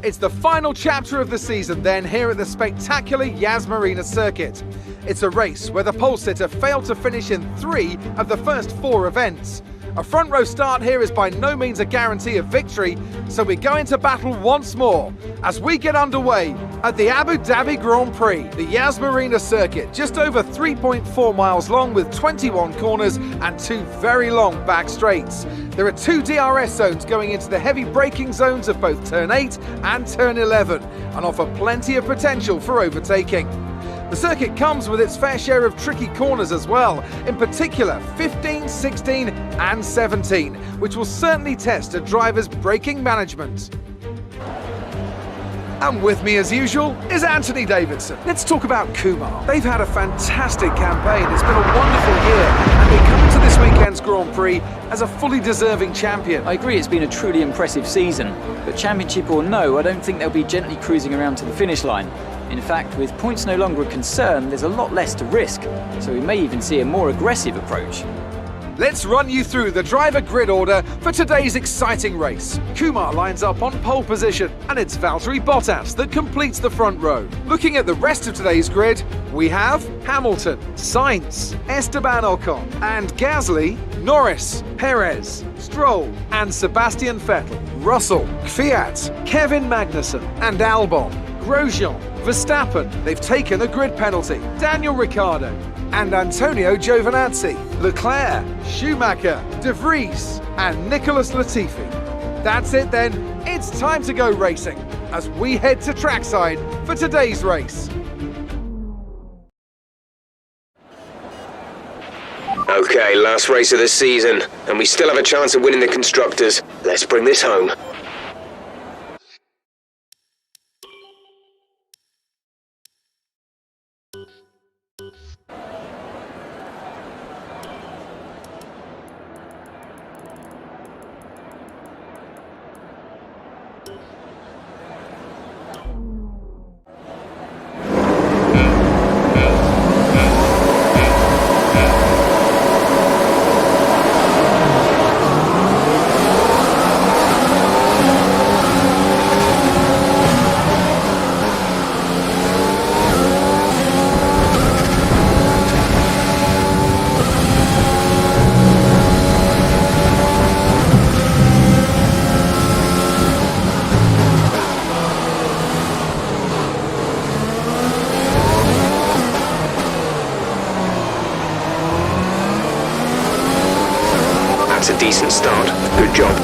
It's the final chapter of the season then here at the spectacular Yas Marina circuit. It's a race where the pole sitter failed to finish in 3 of the first 4 events. A front row start here is by no means a guarantee of victory, so we go into battle once more as we get underway at the Abu Dhabi Grand Prix, the Yas Marina circuit, just over 3.4 miles long with 21 corners and 2 very long back straights. There are 2 DRS zones going into the heavy braking zones of both turn 8 and turn 11 and offer plenty of potential for overtaking. The circuit comes with its fair share of tricky corners as well, in particular 15, 16 and 17, which will certainly test a driver's braking management. And with me as usual is Anthony Davidson. Let's talk about Kumar. They've had a fantastic campaign, it's been a wonderful year, and they come into this weekend's Grand Prix as a fully deserving champion. I agree it's been a truly impressive season, but championship or no, I don't think they'll be gently cruising around to the finish line. In fact, with points no longer a concern, there's a lot less to risk, so we may even see a more aggressive approach. Let's run you through the driver grid order for today's exciting race. Kumar lines up on pole position, and it's Valtteri Bottas that completes the front row. Looking at the rest of today's grid, we have Hamilton, Sainz, Esteban Ocon, and Gasly, Norris, Perez, Stroll, and Sebastian Vettel, Russell, Kvyat, Kevin Magnussen, and Albon, Grosjean, Verstappen, they've taken a grid penalty, Daniel Ricciardo, and Antonio Giovinazzi, Leclerc, Schumacher, De Vries, and Nicholas Latifi. That's it then, it's time to go racing as we head to trackside for today's race. Okay, last race of the season, and we still have a chance of winning the Constructors. Let's bring this home. That's a decent start. Good job.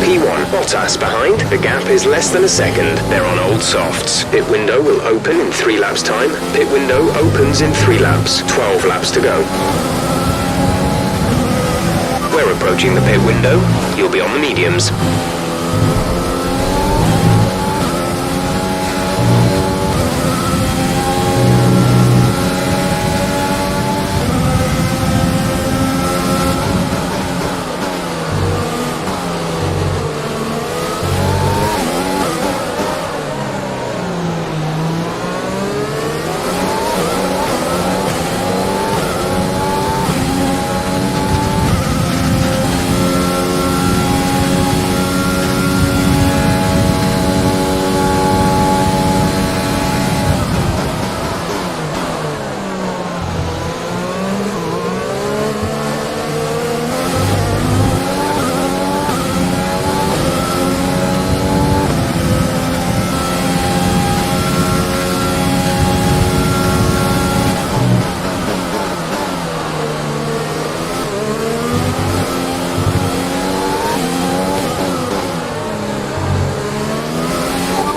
P1, Bottas behind. The gap is less than a second. They're on old softs. Pit window will open in 3 laps time. Pit window opens in 3 laps. 12 laps to go. We're approaching the pit window. You'll be on the mediums.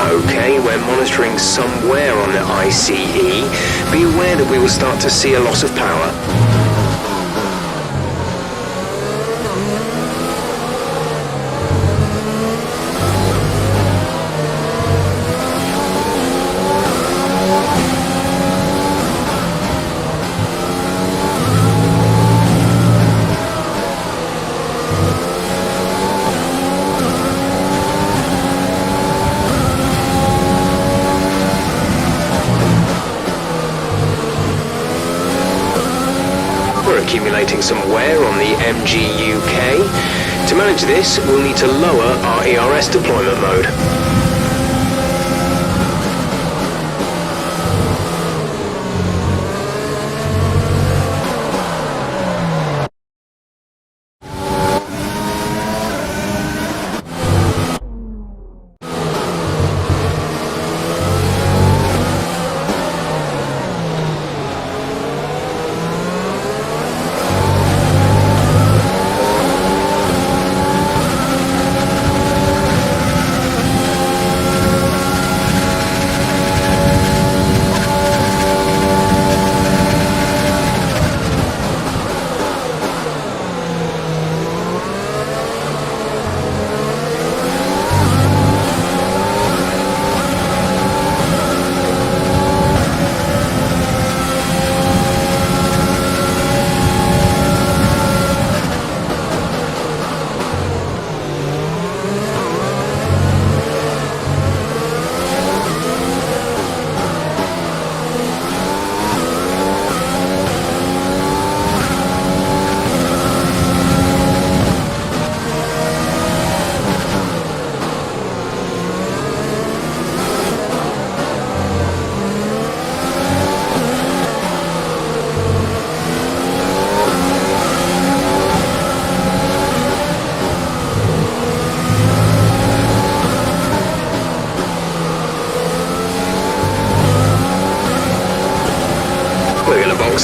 Okay, we're monitoring somewhere on the ICE. Be aware that we will start to see a loss of power. Accumulating some wear on the MGUK. To manage this, we'll need to lower our ERS deployment mode.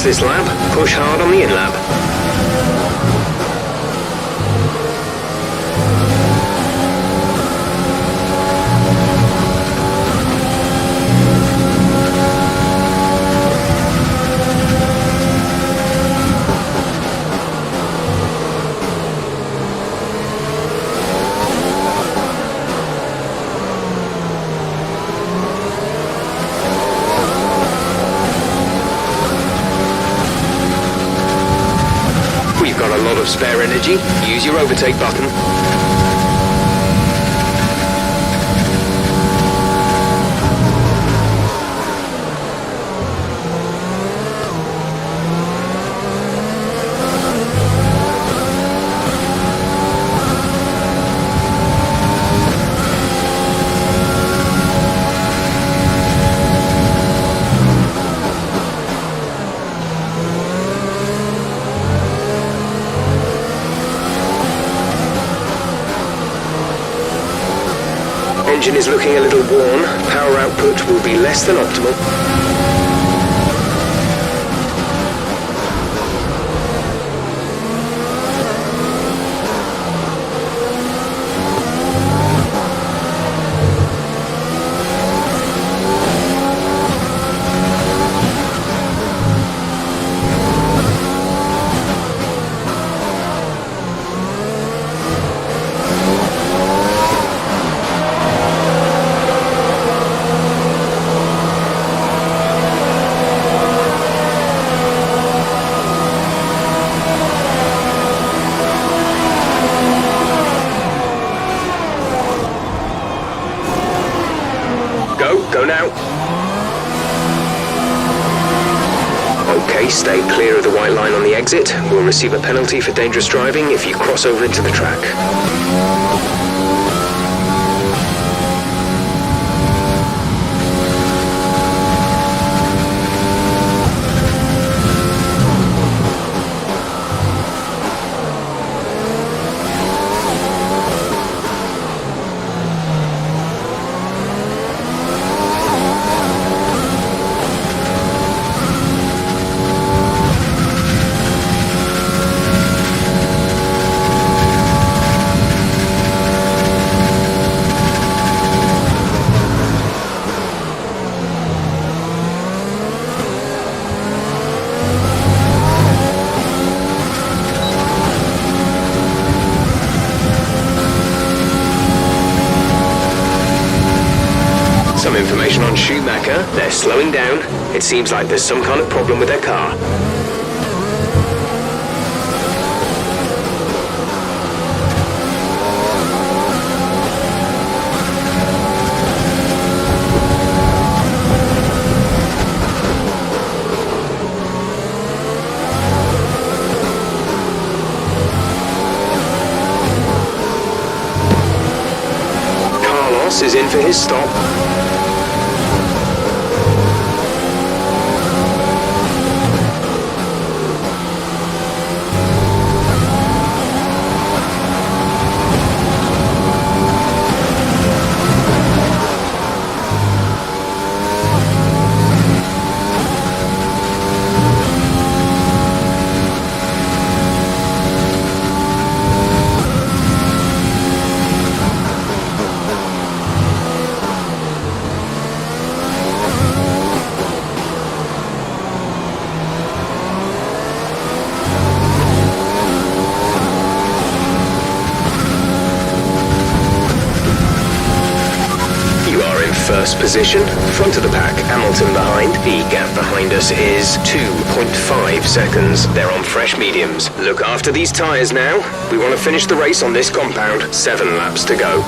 This lap, push hard on the in-lap. Of spare energy, use your overtake button. Engine is looking a little worn. Power output will be less than optimal. Go now. Okay, stay clear of the white line on the exit. We'll receive a penalty for dangerous driving if you cross over into the track. Some information on Schumacher. They're slowing down. It seems like there's some kind of problem with their car. Carlos is in for his stop. First position, front of the pack, Hamilton behind. The gap behind us is 2.5 seconds. They're on fresh mediums. Look after these tyres now. We want to finish the race on this compound. 7 laps to go.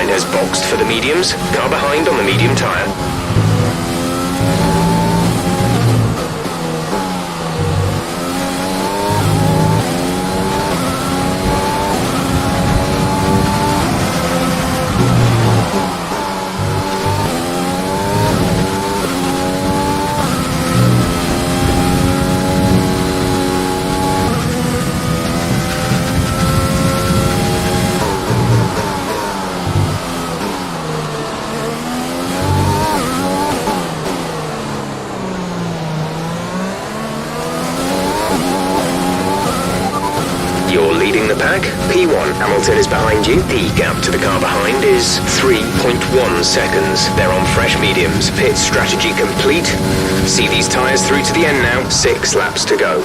Has boxed for the mediums. Car behind on the medium tyre. You're leading the pack. P1, Hamilton is behind you. The gap to the car behind is 3.1 seconds. They're on fresh mediums. Pit strategy complete. See these tyres through to the end now. 6 laps to go.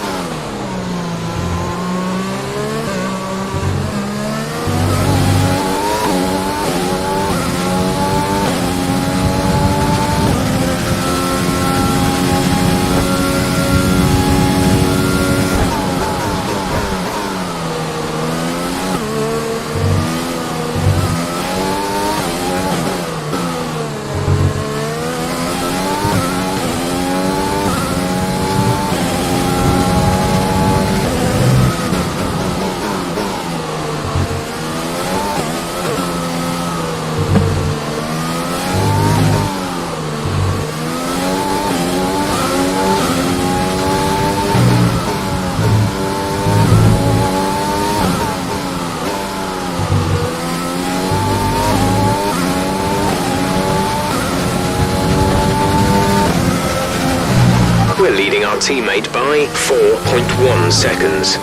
We're leading our teammate by 4.1 seconds.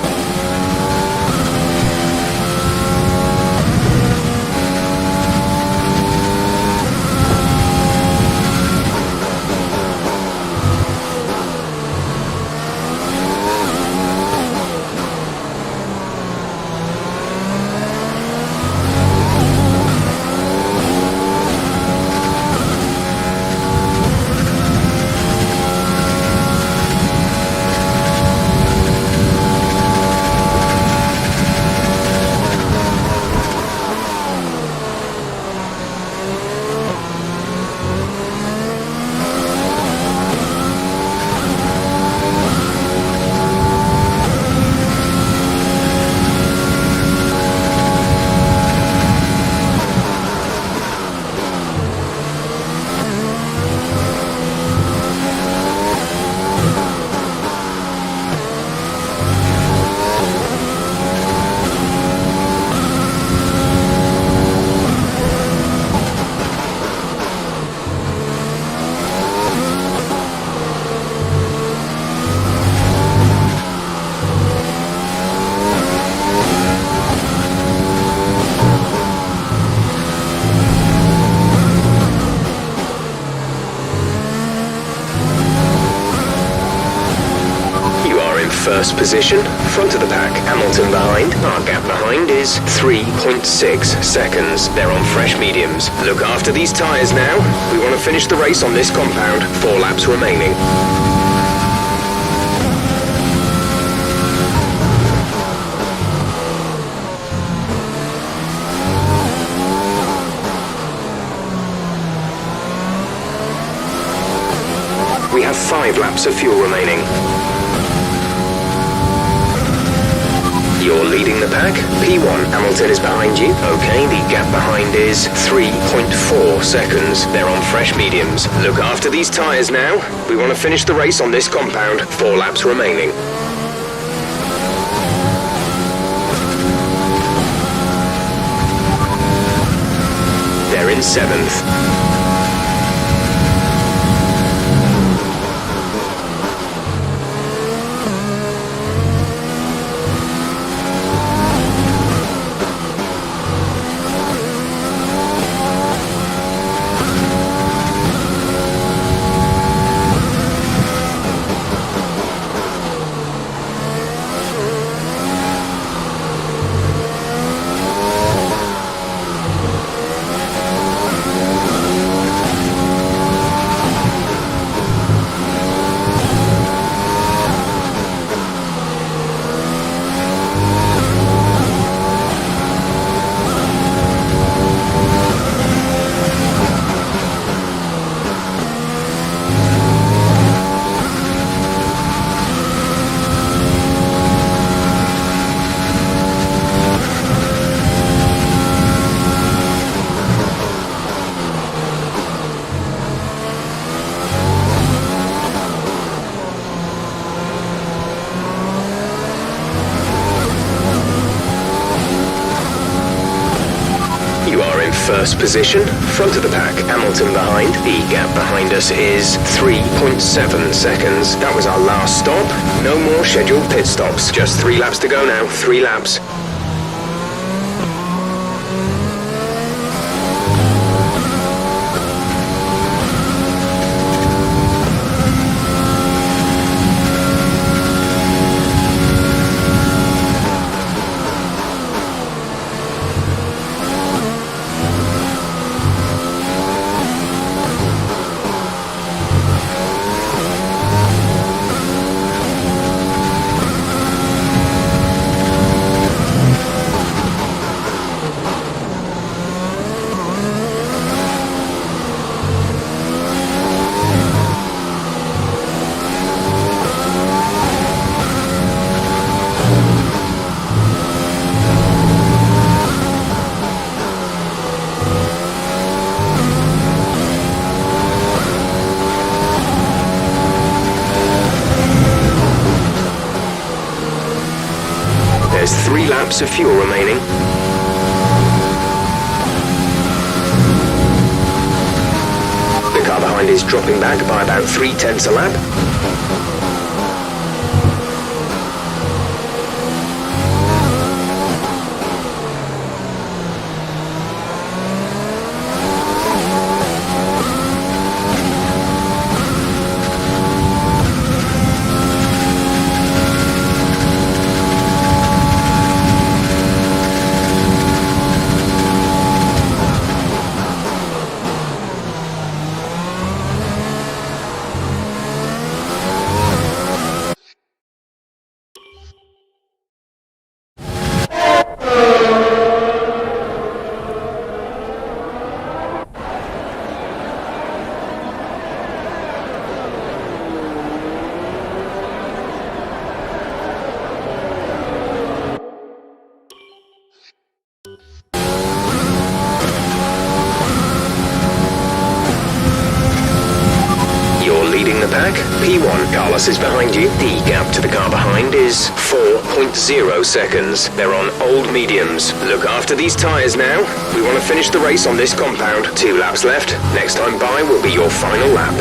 first position, front of the pack, Hamilton behind. Our gap behind is 3.6 seconds. They're on fresh mediums. Look after these tyres now. We want to finish the race on this compound. 4 laps remaining. We have 5 laps of fuel remaining. You're leading the pack. P1, Hamilton is behind you. Okay, the gap behind is 3.4 seconds. They're on fresh mediums. Look after these tyres now. We want to finish the race on this compound. 4 laps remaining. They're in 7th. First position, front of the pack, Hamilton behind. The gap behind us is 3.7 seconds. That was our last stop. No more scheduled pit stops. Just 3 laps to go now. 3 laps. There's 3 laps of fuel remaining. The car behind is dropping back by about 3/10 a lap. Pack. P1, Carlos is behind you. The gap to the car behind is 4.0 seconds. They're on old mediums. Look after these tyres now. We want to finish the race on this compound. 2 laps left. Next time by will be your final lap.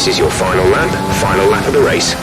This is your final lap of the race.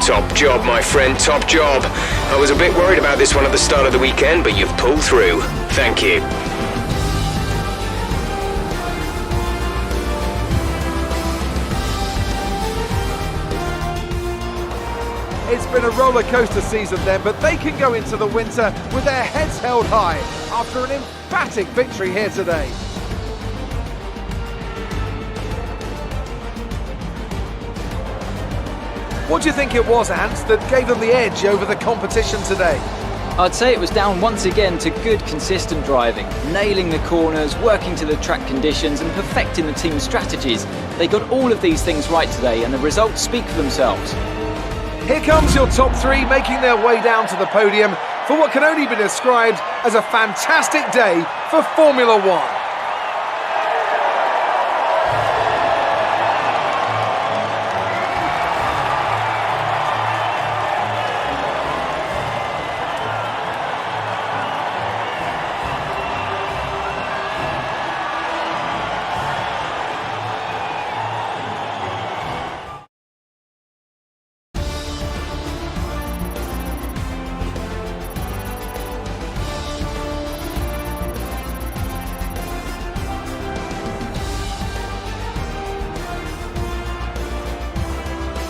Top job, my friend, top job. I was a bit worried about this one at the start of the weekend, but you've pulled through. Thank you. It's been a roller coaster season then, but they can go into the winter with their heads held high after an emphatic victory here today. What do you think it was, Ant, that gave them the edge over the competition today? I'd say it was down once again to good, consistent driving, nailing the corners, working to the track conditions and perfecting the team's strategies. They got all of these things right today and the results speak for themselves. Here comes your top three making their way down to the podium for what can only be described as a fantastic day for Formula One.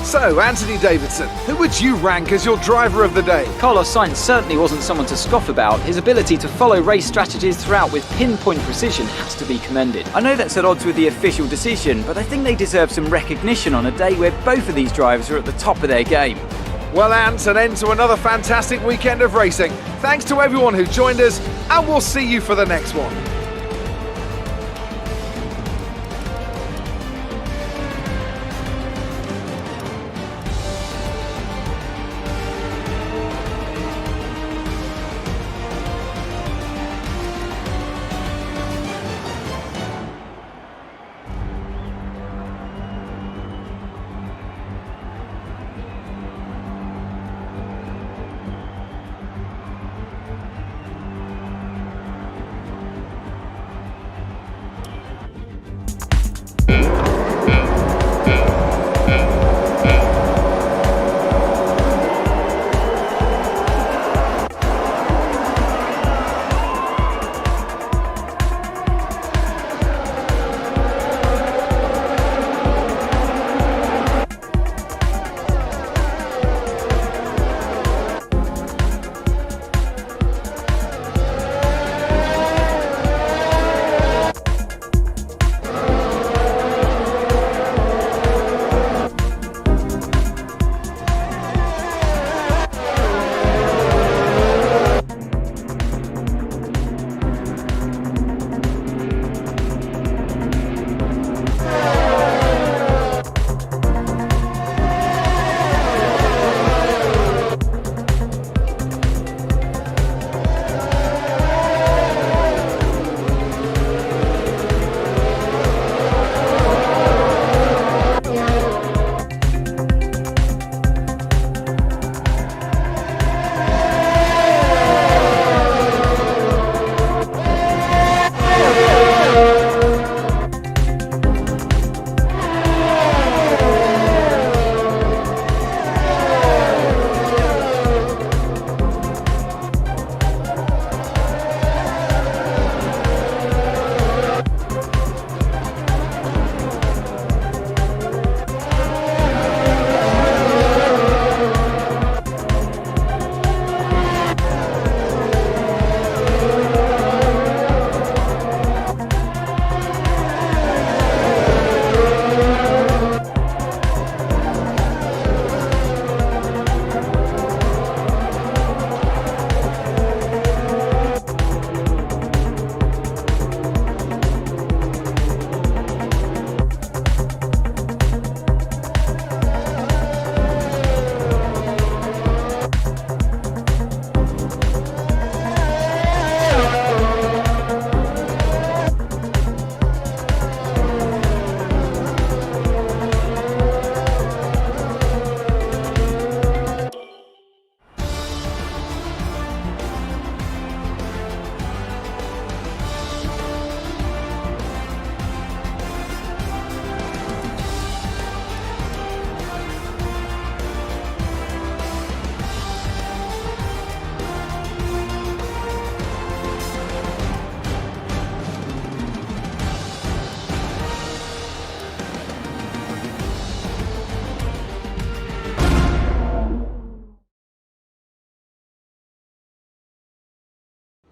So, Anthony Davidson, who would you rank as your driver of the day? Carlos Sainz certainly wasn't someone to scoff about. His ability to follow race strategies throughout with pinpoint precision has to be commended. I know that's at odds with the official decision, but I think they deserve some recognition on a day where both of these drivers are at the top of their game. Well, Ant, an end to another fantastic weekend of racing. Thanks to everyone who joined us, and we'll see you for the next one.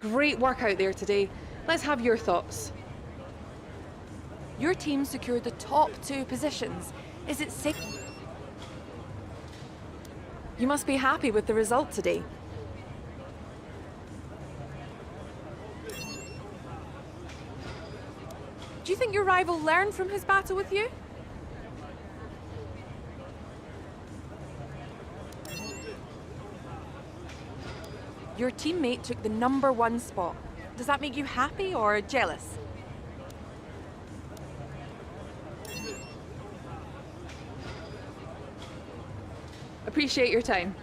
Great work out there today. Let's have your thoughts. Your team secured the top 2 positions. Is it safe? You must be happy with the result today. Do you think your rival learned from his battle with you? Your teammate took the #1 spot. Does that make you happy or jealous? Appreciate your time.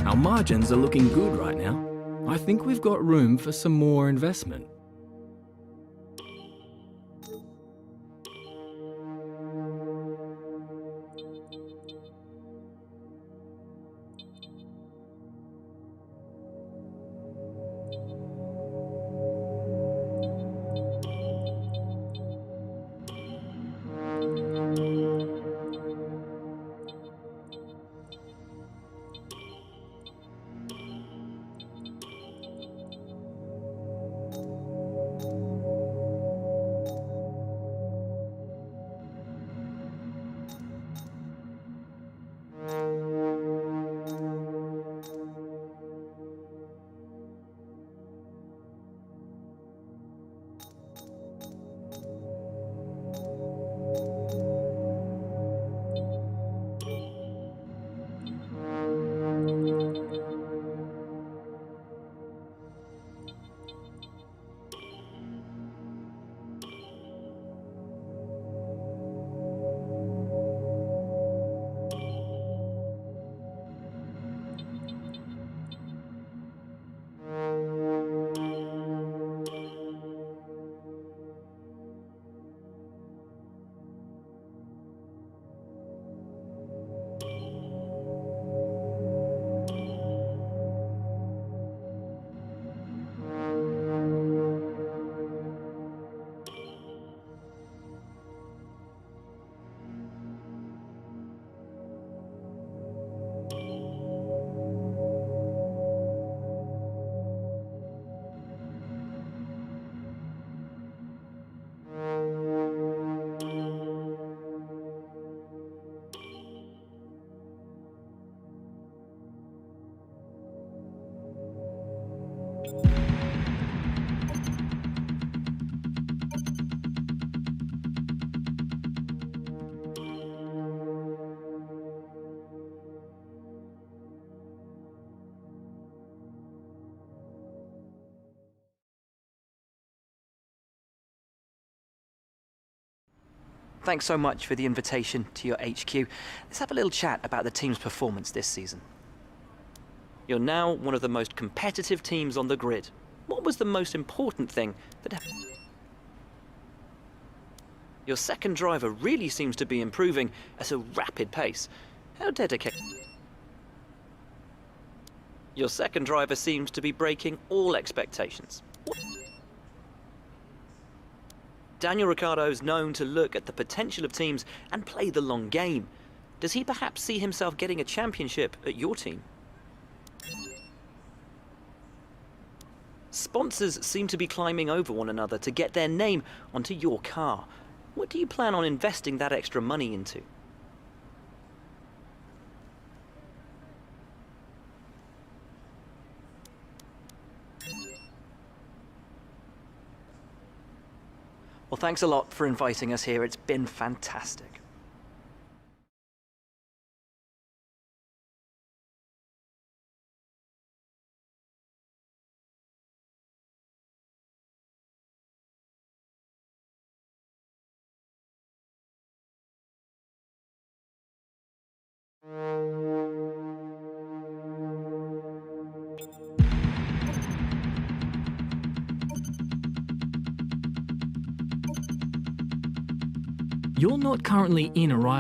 Our margins are looking good right now. I think we've got room for some more investment. Thanks so much for the invitation to your HQ. Let's have a little chat about the team's performance this season. You're now one of the most competitive teams on the grid. What was the most important thing that... Your second driver really seems to be improving at a rapid pace. How dedicated... Your second driver seems to be breaking all expectations. Daniel Ricciardo is known to look at the potential of teams and play the long game. Does he perhaps see himself getting a championship at your team? Sponsors seem to be climbing over one another to get their name onto your car. What do you plan on investing that extra money into? Well, thanks a lot for inviting us here. It's been fantastic. You're not currently in arrival